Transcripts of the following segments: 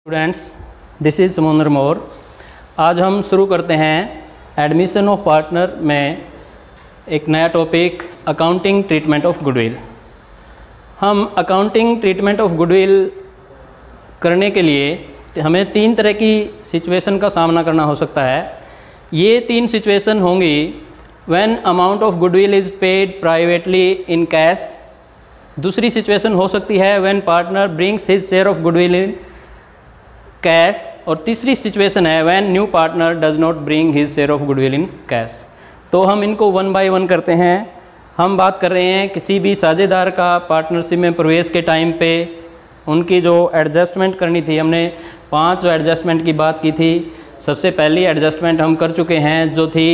Students, this is समुंदर मोर। आज हम शुरू करते हैं एडमिशन ऑफ पार्टनर में एक नया topic accounting treatment of goodwill. हम अकाउंटिंग ट्रीटमेंट ऑफ गुडविल करने के लिए हमें तीन तरह की सिचुएशन का सामना करना हो सकता है। ये तीन सिचुएशन होंगी when amount of goodwill is paid privately in cash. दूसरी सिचुएशन हो सकती है when partner brings his share of goodwill in cash. और तीसरी सिचुएशन है when new partner does not bring his share of goodwill in cash. तो हम इनको वन बाय वन करते हैं। हम बात कर रहे हैं किसी भी साझेदार का पार्टनरशिप में प्रवेश के टाइम पे उनकी जो एडजस्टमेंट करनी थी। हमने 5 एडजस्टमेंट की बात की थी। सबसे पहली एडजस्टमेंट हम कर चुके हैं जो थी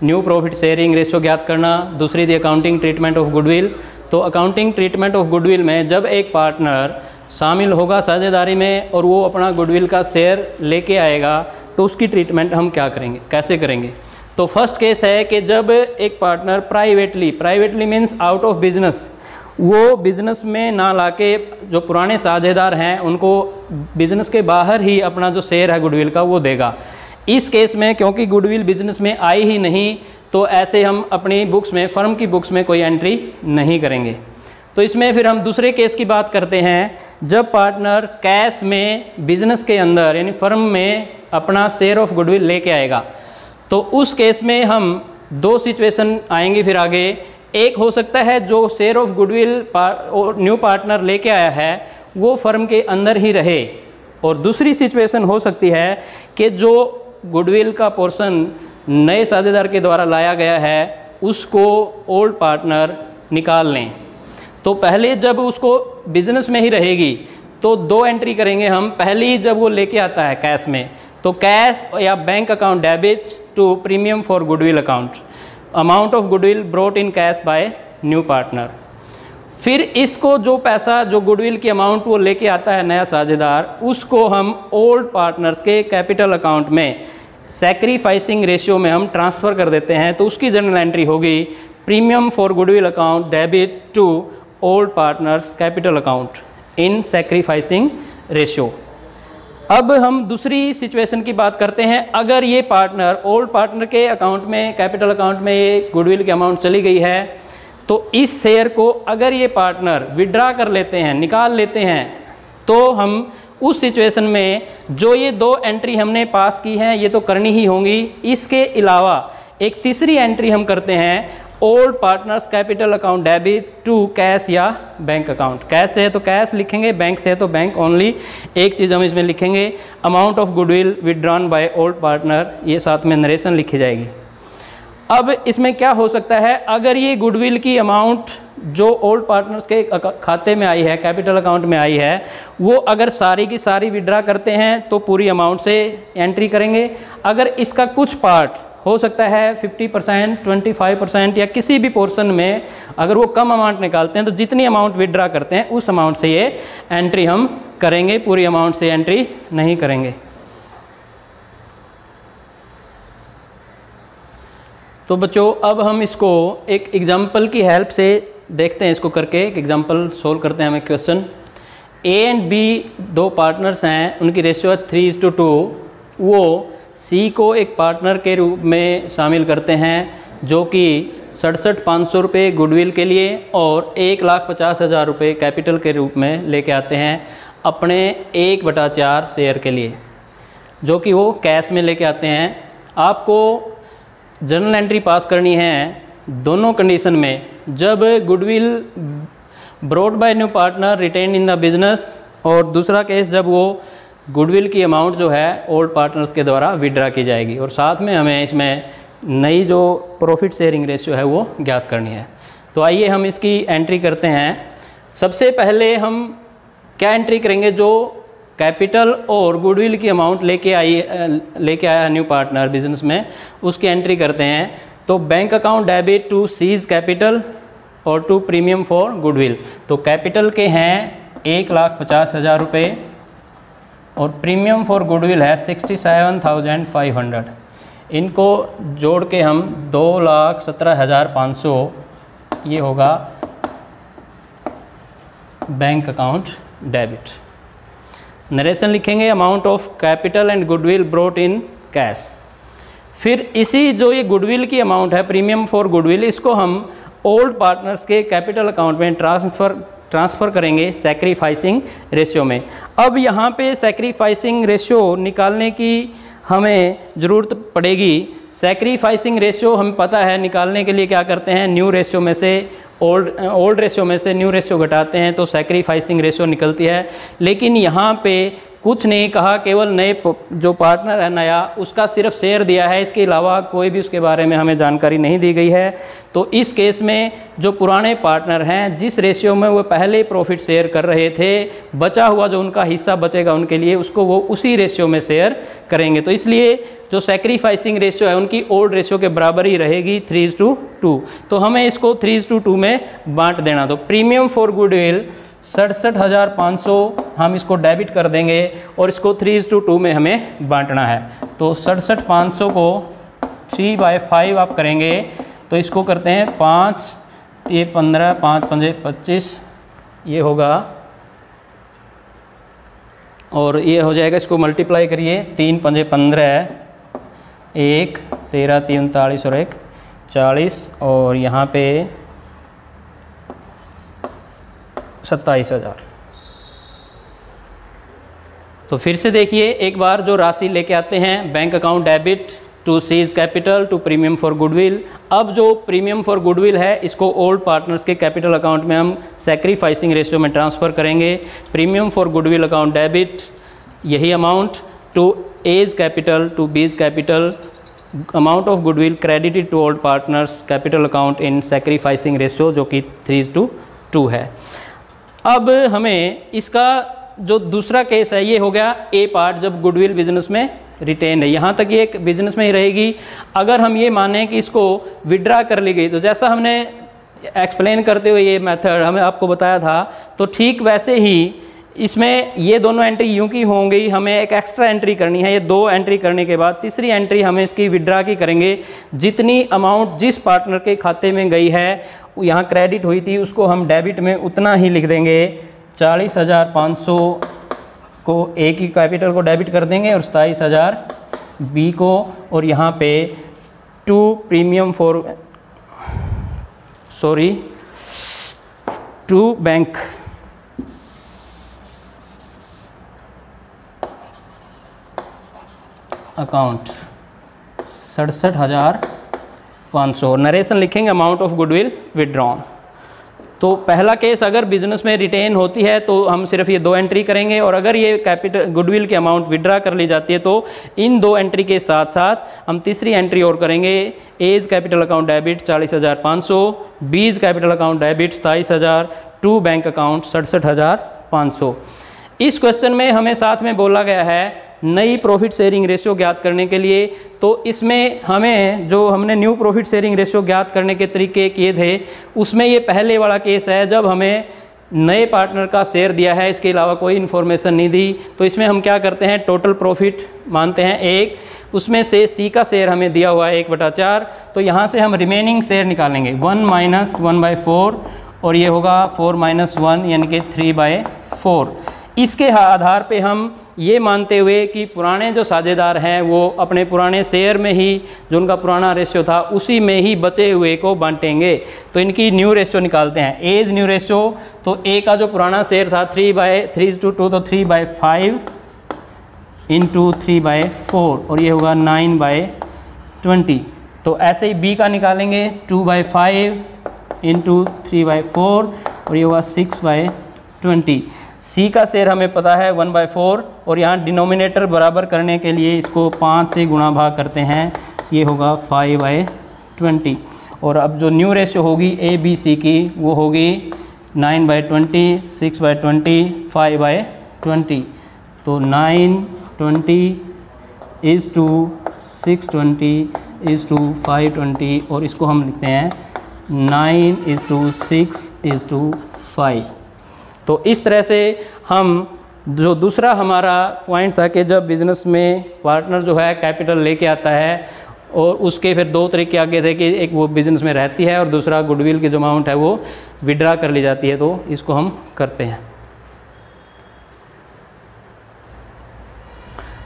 न्यू प्रॉफिट शेयरिंग रेशियो ज्ञात करना। दूसरी थी अकाउंटिंग ट्रीटमेंट ऑफ गुडविल। तो अकाउंटिंग ट्रीटमेंट ऑफ गुडविल में जब एक पार्टनर शामिल होगा साझेदारी में और वो अपना गुडविल का शेयर लेके आएगा तो उसकी ट्रीटमेंट हम क्या करेंगे, कैसे करेंगे। तो फर्स्ट केस है कि जब एक partner privately means out of business, वो बिज़नेस में ना लाके जो पुराने साझेदार हैं उनको बिज़नेस के बाहर ही अपना जो शेयर है गुडविल का वो देगा। इस केस में क्योंकि गुडविल बिज़नेस में आई ही नहीं तो ऐसे हम अपनी बुक्स में, फर्म की बुक्स में कोई एंट्री नहीं करेंगे। तो इसमें फिर हम दूसरे केस की बात करते हैं जब पार्टनर कैश में बिजनेस के अंदर यानी फर्म में अपना शेयर ऑफ गुडविल लेके आएगा। तो उस केस में हम दो सिचुएशन आएंगी फिर आगे। एक हो सकता है जो share of goodwill new partner लेके आया है वो फर्म के अंदर ही रहे, और दूसरी सिचुएशन हो सकती है कि जो गुडविल का पोर्शन नए साझेदार के द्वारा लाया गया है उसको ओल्ड पार्टनर निकाल लें। तो पहले जब उसको बिजनेस में ही रहेगी तो दो एंट्री करेंगे हम। पहली जब वो लेके आता है कैश में तो कैश या bank account debit to premium for goodwill account, amount of goodwill brought in cash by new partner. फिर इसको जो पैसा जो गुडविल की अमाउंट वो लेके आता है नया साझेदार उसको हम ओल्ड पार्टनर्स के कैपिटल अकाउंट में सैक्रिफाइसिंग रेशियो में हम ट्रांसफ़र कर देते हैं। तो उसकी जनरल एंट्री होगी premium for goodwill account debit to old partners capital account in sacrificing ratio. अब हम दूसरी सिचुएशन की बात करते हैं। अगर ये पार्टनर ओल्ड पार्टनर के अकाउंट में, कैपिटल अकाउंट में ये गुडविल की अमाउंट चली गई है तो इस शेयर को अगर ये पार्टनर विड्रा कर लेते हैं, निकाल लेते हैं, तो हम उस सिचुएशन में जो ये दो एंट्री हमने पास की हैं ये तो करनी ही होंगी। इसके अलावा एक तीसरी एंट्री हम करते हैं old partners capital account debit to cash या बैंक अकाउंट। कैश है तो कैश लिखेंगे, बैंक से है तो बैंक ओनली। एक चीज़ हम इसमें लिखेंगे amount of goodwill withdrawn by old partner, ये साथ में नरेशन लिखी जाएगी। अब इसमें क्या हो सकता है, अगर ये गुडविल की अमाउंट जो ओल्ड पार्टनर्स के खाते में आई है, कैपिटल अकाउंट में आई है, वो अगर सारी की सारी विड्रा करते हैं तो पूरी अमाउंट से एंट्री करेंगे। अगर इसका कुछ पार्ट हो सकता है 50%, 25% या किसी भी पोर्शन में अगर वो कम अमाउंट निकालते हैं तो जितनी अमाउंट विड्रा करते हैं उस अमाउंट से ये एंट्री हम करेंगे, पूरी अमाउंट से एंट्री नहीं करेंगे। तो बच्चों अब हम इसको एक एग्जांपल की हेल्प से देखते हैं, इसको करके एक एग्जांपल सोल्व करते हैं। हमें क्वेश्चन ए एंड बी दो पार्टनर्स हैं, उनकी रेशियो है 3:2। वो सी को एक पार्टनर के रूप में शामिल करते हैं जो कि 67,500 रुपये गुडविल के लिए और 1,50,000 रुपये कैपिटल के रूप में लेके आते हैं अपने 1/4 शेयर के लिए, जो कि वो कैश में लेके आते हैं। आपको जर्नल एंट्री पास करनी है दोनों कंडीशन में, जब goodwill brought by new partner retain in the business, और दूसरा केस जब वो गुडविल की अमाउंट जो है ओल्ड पार्टनर्स के द्वारा विड्रा की जाएगी। और साथ में हमें इसमें नई जो प्रॉफिट शेयरिंग रेशियो है वो ज्ञात करनी है। तो आइए हम इसकी एंट्री करते हैं। सबसे पहले हम क्या एंट्री करेंगे, जो कैपिटल और गुडविल की अमाउंट लेके आया है न्यू पार्टनर बिजनेस में, उसकी एंट्री करते हैं। तो bank account debit to C's capital और टू प्रीमियम फॉर गुडविल। तो कैपिटल के हैं 1,50,000 रुपये और प्रीमियम फॉर गुडविल है 67,500। इनको जोड़ के हम 2,17,500 ये होगा बैंक अकाउंट डेबिट। नरेशन लिखेंगे amount of capital and goodwill brought in cash. फिर इसी जो ये गुडविल की अमाउंट है, प्रीमियम फॉर गुडविल, इसको हम ओल्ड पार्टनर्स के कैपिटल अकाउंट में ट्रांसफ़र करेंगे सैक्रिफाइसिंग रेशियो में। अब यहाँ पे सैक्रिफाइसिंग रेशियो निकालने की हमें ज़रूरत पड़ेगी। सैक्रिफाइसिंग रेशियो हमें पता है निकालने के लिए क्या करते हैं, न्यू रेशियो में से ओल्ड रेशियो में से न्यू रेशियो घटाते हैं तो सैक्रिफाइसिंग रेशियो निकलती है। लेकिन यहाँ पे कुछ नहीं कहा, केवल नए जो पार्टनर है नया, उसका सिर्फ शेयर दिया है, इसके अलावा कोई भी उसके बारे में हमें जानकारी नहीं दी गई है। तो इस केस में जो पुराने पार्टनर हैं, जिस रेशियो में वो पहले प्रॉफिट शेयर कर रहे थे, बचा हुआ जो उनका हिस्सा बचेगा उनके लिए, उसको वो उसी रेशियो में शेयर करेंगे। तो इसलिए जो सैक्रिफाइसिंग रेशियो है उनकी ओल्ड रेशियो के बराबर ही रहेगी 3:2। तो हमें इसको 3:2 में बांट देना। तो प्रीमियम फॉर गुडविल 67,500 हम इसको डेबिट कर देंगे और इसको 3:2 में हमें बांटना है। तो 67,500 को 3/5 आप करेंगे तो इसको करते हैं 5, ये 15, 5 5 25, ये होगा, और ये हो जाएगा, इसको मल्टीप्लाई करिए, 3 5 15, 1 13 3 39 और 1 40, और यहाँ पे 27,000। तो फिर से देखिए एक बार जो राशि लेके आते हैं, bank account debit to C's capital to premium for goodwill. अब जो प्रीमियम फॉर गुडविल है इसको ओल्ड पार्टनर्स के कैपिटल अकाउंट में हम सैक्रिफाइसिंग रेशियो में ट्रांसफ़र करेंगे। Premium for goodwill account debit यही amount to A's capital to B's capital, amount of goodwill credited to old partners capital account in sacrificing ratio जो कि 3:2 है। अब हमें इसका जो दूसरा केस है ये हो गया ए पार्ट, जब गुडविल बिजनेस में रिटेन है, यहाँ तक ये एक बिजनेस में ही रहेगी। अगर हम ये माने कि इसको विड्रा कर ली गई, तो जैसा हमने एक्सप्लेन करते हुए ये मेथड हमें आपको बताया था, तो ठीक वैसे ही इसमें ये दोनों एंट्री यूँ की होंगी, हमें एक एक्स्ट्रा एंट्री करनी है। ये 2 एंट्री करने के बाद तीसरी एंट्री हमें इसकी विड्रा की करेंगे। जितनी अमाउंट जिस पार्टनर के खाते में गई है, यहाँ क्रेडिट हुई थी, उसको हम डेबिट में उतना ही लिख देंगे। 40,500 को ए की कैपिटल को डेबिट कर देंगे और 27,000 बी को, और यहाँ पे 2 बैंक अकाउंट 67,500। नरेशन लिखेंगे अमाउंट ऑफ गुडविल विड्रॉन। तो पहला केस अगर बिजनेस में रिटेन होती है तो हम सिर्फ ये 2 एंट्री करेंगे, और अगर ये कैपिटल गुडविल की अमाउंट विड्रा कर ली जाती है तो इन 2 एंट्री के साथ साथ हम तीसरी एंट्री और करेंगे। As capital account debit 40,500, B's capital account debit 27,000, to bank account 67,500। इस क्वेश्चन में हमें साथ में बोला गया है नई प्रॉफिट शेयरिंग रेशियो ज्ञात करने के लिए। तो इसमें हमें जो हमने न्यू प्रॉफिट शेयरिंग रेशियो ज्ञात करने के तरीके किए थे, उसमें ये पहले वाला केस है जब हमें नए पार्टनर का शेयर दिया है, इसके अलावा कोई इन्फॉर्मेशन नहीं दी। तो इसमें हम क्या करते हैं, टोटल प्रॉफिट मानते हैं 1, उसमें से सी का शेयर हमें दिया हुआ है 1/4, तो यहाँ से हम रिमेनिंग शेयर निकालेंगे 1 - 1/4, और ये होगा 4 - 1 यानी कि 3/4। इसके आधार पे हम ये मानते हुए कि पुराने जो साझेदार हैं वो अपने पुराने शेयर में ही, जो उनका पुराना रेशियो था उसी में ही बचे हुए को बांटेंगे। तो इनकी न्यू रेशियो निकालते हैं। एज न्यू रेशियो, तो ए का जो पुराना शेयर था 3/3:2, तो 3/5 × 3/4, और ये होगा 9/20। तो ऐसे ही बी का निकालेंगे 2/5 × 3/4, और ये होगा 6/20। सी का शेयर हमें पता है 1/4, और यहाँ डिनोमिनेटर बराबर करने के लिए इसको 5 से गुणा भाग करते हैं, ये होगा 5/20। और अब जो न्यू रेशियो होगी ए बी सी की वो होगी 9/20, 6/20, 5/20। तो 9/20 = 6/20 = 5/20, और इसको हम लिखते हैं 9:6:5। तो इस तरह से हम जो दूसरा हमारा पॉइंट था कि जब बिज़नेस में पार्टनर जो है कैपिटल लेके आता है, और उसके फिर 2 तरीके आगे थे कि एक वो बिज़नेस में रहती है और दूसरा गुडविल की जो अमाउंट है वो विड्रा कर ली जाती है। तो इसको हम करते हैं।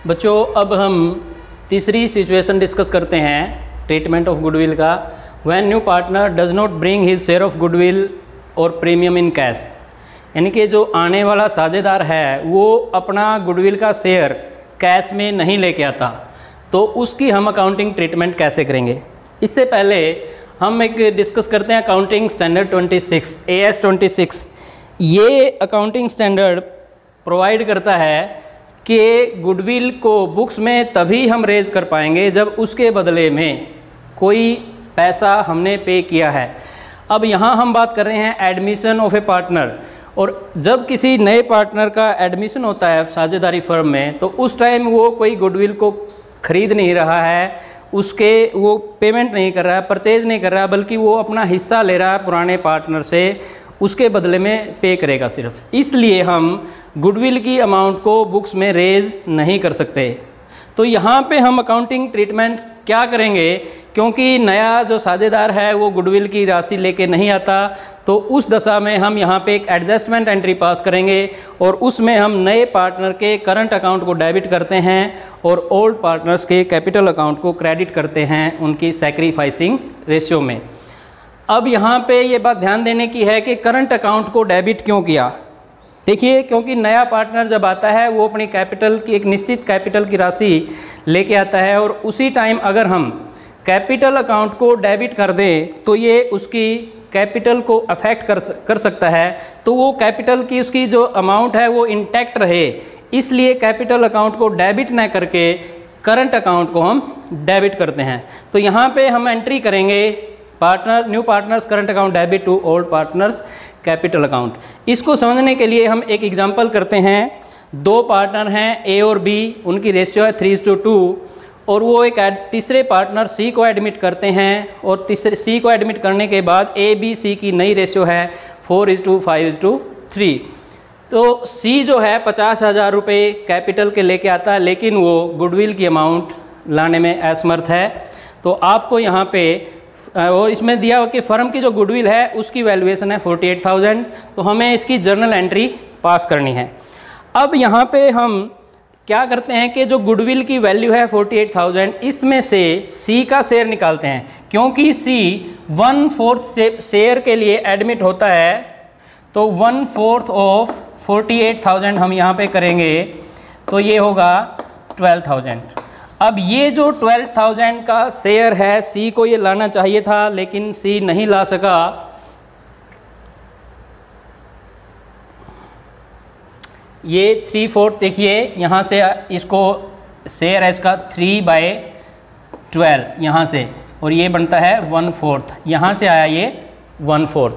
बच्चों अब हम तीसरी सिचुएशन डिस्कस करते हैं ट्रीटमेंट ऑफ गुडविल का। When new partner does not bring his share of goodwill और प्रीमियम इन कैश, यानी कि जो आने वाला साझेदार है वो अपना गुडविल का शेयर कैश में नहीं लेके आता, तो उसकी हम अकाउंटिंग ट्रीटमेंट कैसे करेंगे। इससे पहले हम एक डिस्कस करते हैं अकाउंटिंग स्टैंडर्ड 26 AS 26। ये अकाउंटिंग स्टैंडर्ड प्रोवाइड करता है कि गुडविल को बुक्स में तभी हम रेज कर पाएंगे जब उसके बदले में कोई पैसा हमने पे किया है। अब यहाँ हम बात कर रहे हैं एडमिशन ऑफ ए पार्टनर, और जब किसी नए पार्टनर का एडमिशन होता है साझेदारी फर्म में, तो उस टाइम वो कोई गुडविल को खरीद नहीं रहा है, उसके वो पेमेंट नहीं कर रहा है, परचेज नहीं कर रहा है, बल्कि वो अपना हिस्सा ले रहा है पुराने पार्टनर से, उसके बदले में पे करेगा सिर्फ। इसलिए हम गुडविल की अमाउंट को बुक्स में रेज नहीं कर सकते। तो यहाँ पे हम अकाउंटिंग ट्रीटमेंट क्या करेंगे, क्योंकि नया जो साझेदार है वो गुडविल की राशि लेके नहीं आता, तो उस दशा में हम यहाँ पे एक एडजस्टमेंट एंट्री पास करेंगे और उसमें हम नए पार्टनर के करंट अकाउंट को डेबिट करते हैं और ओल्ड पार्टनर्स के कैपिटल अकाउंट को क्रेडिट करते हैं उनकी सैक्रिफाइसिंग रेशियो में। अब यहाँ पे ये बात ध्यान देने की है कि करंट अकाउंट को डेबिट क्यों किया। देखिए, क्योंकि नया पार्टनर जब आता है वो अपनी कैपिटल की एक निश्चित कैपिटल की राशि लेके आता है, और उसी टाइम अगर हम कैपिटल अकाउंट को डेबिट कर दें तो ये उसकी कैपिटल को अफेक्ट कर सकता है। तो वो कैपिटल की उसकी जो अमाउंट है वो इंटैक्ट रहे, इसलिए कैपिटल अकाउंट को डेबिट न करके करंट अकाउंट को हम डेबिट करते हैं। तो यहाँ पे हम एंट्री करेंगे new partners current account debit to old partners capital account. इसको समझने के लिए हम एक एग्जांपल करते हैं। दो पार्टनर हैं A और B, उनकी रेशियो है 3:2, और वो एक तीसरे पार्टनर C को एडमिट करते हैं, और तीसरे C को एडमिट करने के बाद A B C की नई रेशियो है 4:5:3। तो C जो है 50,000 रुपये कैपिटल के लेके आता है, लेकिन वो गुडविल की अमाउंट लाने में असमर्थ है। तो आपको यहाँ पे और इसमें दिया हो कि फर्म की जो गुडविल है उसकी वैल्यूएशन है 48,000, तो हमें इसकी जर्नल एंट्री पास करनी है। अब यहाँ पे हम क्या करते हैं कि जो गुडविल की वैल्यू है 48,000, इसमें से C का शेयर निकालते हैं, क्योंकि C 1/4 शेयर के लिए एडमिट होता है, तो 1/4 ऑफ 48,000 हम यहाँ पे करेंगे, तो ये होगा 12,000। अब ये जो 12,000 का शेयर है C को ये लाना चाहिए था, लेकिन C नहीं ला सका। ये 3/4 देखिए, यहाँ से इसको शेयर है इसका 3/12 यहाँ से, और ये बनता है 1/4, यहाँ से आया ये 1/4।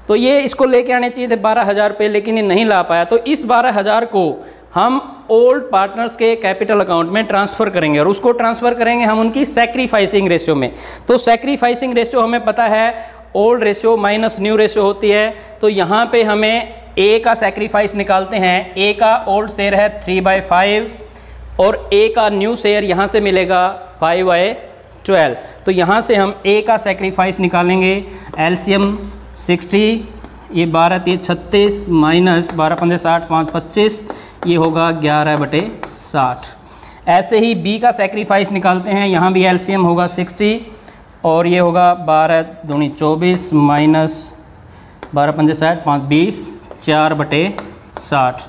तो ये इसको लेके आने चाहिए थे 12,000 रुपये, लेकिन ये नहीं ला पाया। तो इस 12,000 को हम ओल्ड पार्टनर्स के कैपिटल अकाउंट में ट्रांसफ़र करेंगे, और उसको ट्रांसफ़र करेंगे हम उनकी सैक्रिफाइसिंग रेशियो में। तो सैक्रिफाइसिंग रेशियो हमें पता है old ratio minus new ratio होती है। तो यहाँ पे हमें A का सैक्रिफाइस निकालते हैं। A का ओल्ड शेयर है 3/5 और A का न्यू शेयर यहाँ से मिलेगा 5/12। तो यहाँ से हम A का सैक्रिफाइस निकालेंगे। एलसीएम 60, ये 12×3 36 माइनस 12×5 60, 5×25, ये होगा 11/60। ऐसे ही B का सैक्रिफाइस निकालते हैं। यहाँ भी एलसीएम होगा 60 और ये होगा 12×2 24 माइनस 12×5 60, 5×20, 4/60।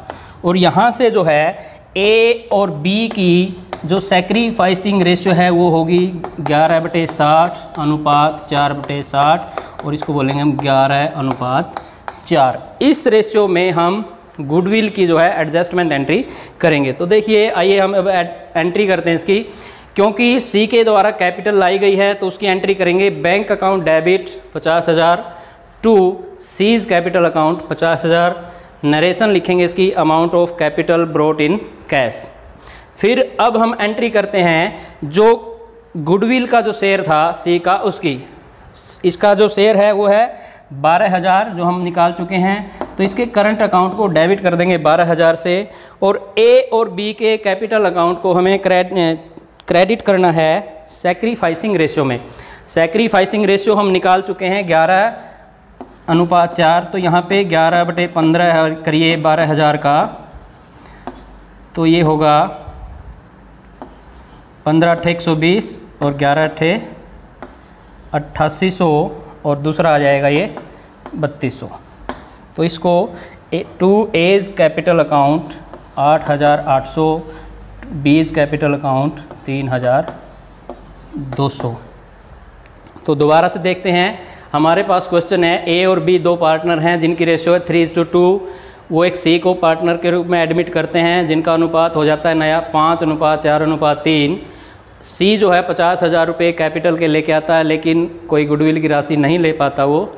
और यहाँ से जो है A और B की जो सैक्रिफाइसिंग रेशियो है वो होगी 11/60 अनुपात 4/60, और इसको बोलेंगे हम 11/4। इस रेशियो में हम गुडविल की जो है एडजस्टमेंट एंट्री करेंगे। तो देखिए, आइए हम अब एंट्री करते हैं इसकी। क्योंकि C के द्वारा कैपिटल लाई गई है तो उसकी एंट्री करेंगे। Bank account debit 50,000 to C's capital account 50,000। Narration लिखेंगे इसकी, amount of capital brought in cash. फिर अब हम एंट्री करते हैं जो गुडविल का जो शेयर था C का, उसकी इसका जो शेयर है वो है 12,000 जो हम निकाल चुके हैं। तो इसके करंट अकाउंट को डेबिट कर देंगे 12,000 से, और A और B के कैपिटल अकाउंट को हमें क्रेडिट करना है सैक्रिफाइसिंग रेशियो में। सैक्रिफाइसिंग रेशियो हम निकाल चुके हैं 11/4। तो यहाँ पे 11/15 करिए 12,000 का, तो ये होगा 15 × 120 और 11 × 8800 और दूसरा आ जाएगा ये 3200। तो इसको टू एज कैपिटल अकाउंट 8800, बीज कैपिटल अकाउंट 3200। तो दोबारा से देखते हैं, हमारे पास क्वेश्चन है ए और बी दो पार्टनर हैं जिनकी रेशियो है 3:2। वो एक सी को पार्टनर के रूप में एडमिट करते हैं जिनका अनुपात हो जाता है नया 5:4:3। सी जो है 50,000 रुपये कैपिटल के लेके आता है, लेकिन कोई गुडविल की राशि नहीं ले पाता वो,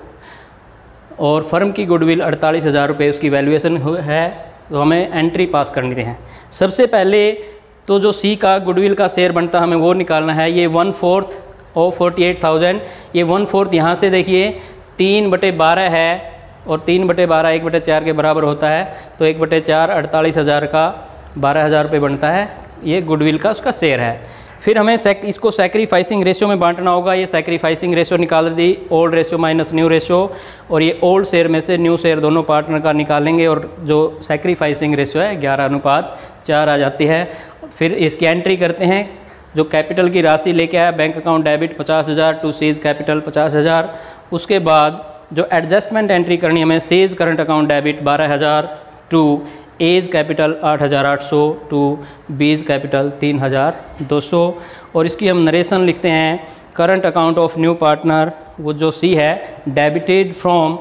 और फर्म की गुडविल 48,000 रुपये उसकी वैल्यूएशन है। तो हमें एंट्री पास करनी है। सबसे पहले तो जो सी का गुडविल का शेयर बनता है हमें वो निकालना है। ये 1/4 ऑफ 48,000, ये 1/4 यहाँ से देखिए 3/12 है, और 3/12 1/4 के बराबर होता है। तो 1/4 48,000 का 12,000 रुपये बनता है, ये गुडविल का उसका शेयर है। फिर हमें इसको सैक्रिफाइसिंग रेशियो में बांटना होगा। ये सैक्रिफाइसिंग रेशियो निकाल दी, old ratio minus new ratio, और ये ओल्ड शेयर में से न्यू शेयर दोनों पार्टनर का निकालेंगे, और जो सैक्रिफाइसिंग रेशियो है 11:4 आ जाती है। फिर इसकी एंट्री करते हैं। जो कैपिटल की राशि लेके आया bank account debit 50,000 to C's capital 50,000। उसके बाद जो एडजस्टमेंट एंट्री करनी है हमें, C's current account debit 12,000 to A's capital 8,800 to B's capital 3,200। और इसकी हम नरेशन लिखते हैं, current account of new partner, वो जो सी है, debited from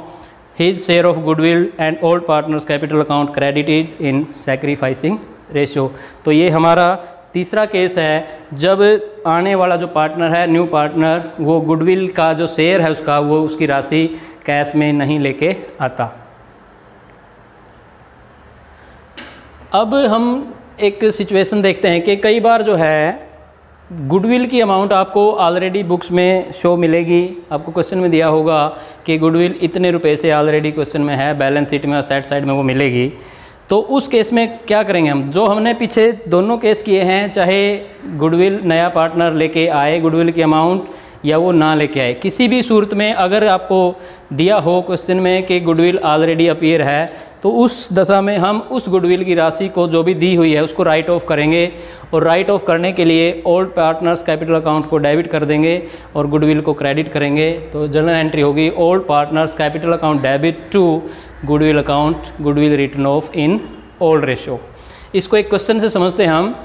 his share of goodwill and old partners capital account credited in sacrificing ratio. तो ये हमारा तीसरा केस है, जब आने वाला जो पार्टनर है न्यू पार्टनर, वो गुडविल का जो शेयर है उसका, वो उसकी राशि कैश में नहीं लेके आता। अब हम एक सिचुएशन देखते हैं कि कई बार जो है गुडविल की अमाउंट आपको ऑलरेडी बुक्स में शो मिलेगी। आपको क्वेश्चन में दिया होगा कि गुडविल इतने रुपए से ऑलरेडी क्वेश्चन में है, बैलेंस शीट में और सेट साइड में वो मिलेगी। तो उस केस में क्या करेंगे हम, जो हमने पीछे दोनों केस किए हैं, चाहे गुडविल नया पार्टनर लेके आए गुडविल की अमाउंट या वो ना लेके आए, किसी भी सूरत में अगर आपको दिया हो क्वेश्चन में कि गुडविल ऑलरेडी अपीयर है, तो उस दशा में हम उस गुडविल की राशि को जो भी दी हुई है उसको राइट ऑफ करेंगे, और राइट ऑफ करने के लिए ओल्ड पार्टनर्स कैपिटल अकाउंट को डेबिट कर देंगे और गुडविल को क्रेडिट करेंगे। तो जनरल एंट्री होगी old partners capital account debit to goodwill account, goodwill written off in old ratio. इसको एक क्वेश्चन से समझते हैं हम।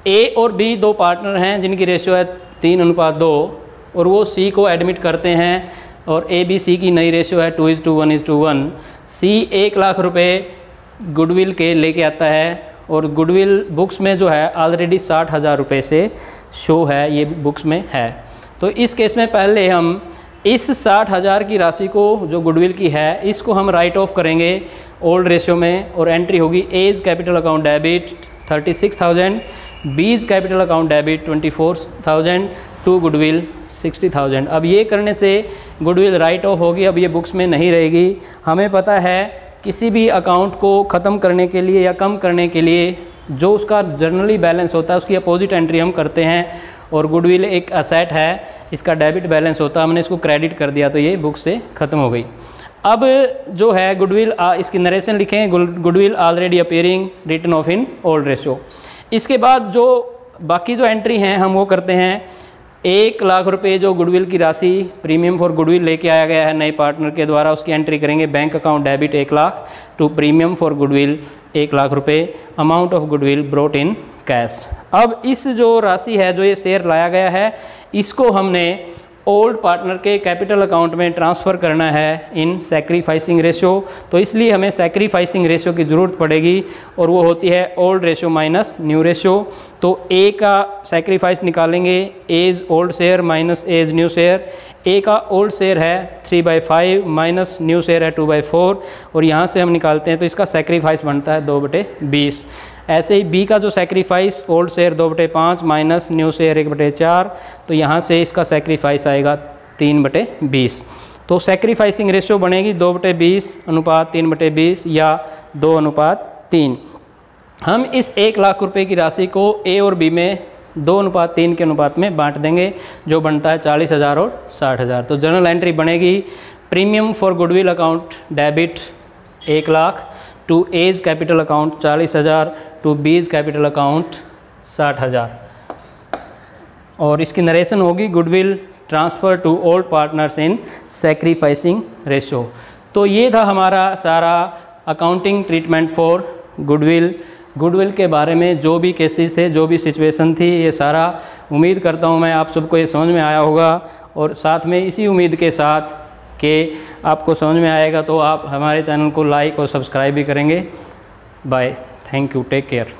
ए और बी दो पार्टनर हैं जिनकी रेशियो है 3:2, और वो सी को एडमिट करते हैं, और ए बी सी की नई रेशियो है 2:1:1। सी 1 लाख रुपये गुडविल के लेके आता है, और गुडविल बुक्स में जो है ऑलरेडी 60,000 रुपये से शो है, ये बुक्स में है। तो इस केस में पहले हम इस 60,000 की राशि को जो गुडविल की है इसको हम राइट ऑफ करेंगे ओल्ड रेशियो में, और एंट्री होगी as capital account debit 36,000, B's capital account debit 24,000 to goodwill 60,000। अब ये करने से गुडविल राइट ऑफ होगी, अब ये बुक्स में नहीं रहेगी। हमें पता है किसी भी अकाउंट को ख़त्म करने के लिए या कम करने के लिए जो उसका जनरली बैलेंस होता है उसकी अपोजिट एंट्री हम करते हैं, और गुडविल एक असेट है, इसका डेबिट बैलेंस होता है, हमने इसको क्रेडिट कर दिया तो ये बुक से ख़त्म हो गई। अब जो है गुडविल, इसकी नरेशन लिखेंगे, goodwill already appearing return off in old ratio. इसके बाद जो बाकी जो एंट्री हैं हम वो करते हैं। 1 लाख रुपये जो गुडविल की राशि प्रीमियम फॉर गुडविल लेके आया गया है नए पार्टनर के द्वारा, उसकी एंट्री करेंगे bank account debit 1 lakh to premium for goodwill 1 lakh रुपये, amount of goodwill brought in cash. अब इस जो राशि है, जो ये शेयर लाया गया है, इसको हमने ओल्ड पार्टनर के कैपिटल अकाउंट में ट्रांसफ़र करना है इन सैक्रिफाइसिंग रेशियो। तो इसलिए हमें सैक्रिफाइसिंग रेशियो की ज़रूरत पड़ेगी, और वो होती है old ratio minus new ratio. तो ए का सैक्रिफाइस निकालेंगे, A's old share minus A's new share. A का ओल्ड शेयर है 3/5 माइनस न्यू शेयर है 2/4, और यहाँ से हम निकालते हैं तो इसका सैक्रिफाइस बनता है 2/20। ऐसे ही बी का जो sacrifice old share 2/5 minus new share 1/4, तो यहाँ से इसका सैक्रिफाइस आएगा 3/20। तो सैक्रिफाइसिंग रेशियो बनेगी 2/20 अनुपात 3/20 या 2:3। हम इस 1 लाख रुपए की राशि को ए और बी में 2:3 के अनुपात में बांट देंगे, जो बनता है 40,000 और 60,000। तो जनरल एंट्री बनेगी premium for goodwill account debit 1 lakh to A's capital account 40,000 to B's capital account 60,000। और इसकी नरेशन होगी goodwill transfer to old partners in sacrificing ratio. तो ये था हमारा सारा अकाउंटिंग ट्रीटमेंट फॉर गुडविल के बारे में जो भी केसेस थे, जो भी सिचुएशन थी, ये सारा उम्मीद करता हूँ मैं आप सबको ये समझ में आया होगा। और साथ में इसी उम्मीद के साथ कि आपको समझ में आएगा तो आप हमारे चैनल को लाइक और सब्सक्राइब भी करेंगे। Bye, thank you, take care.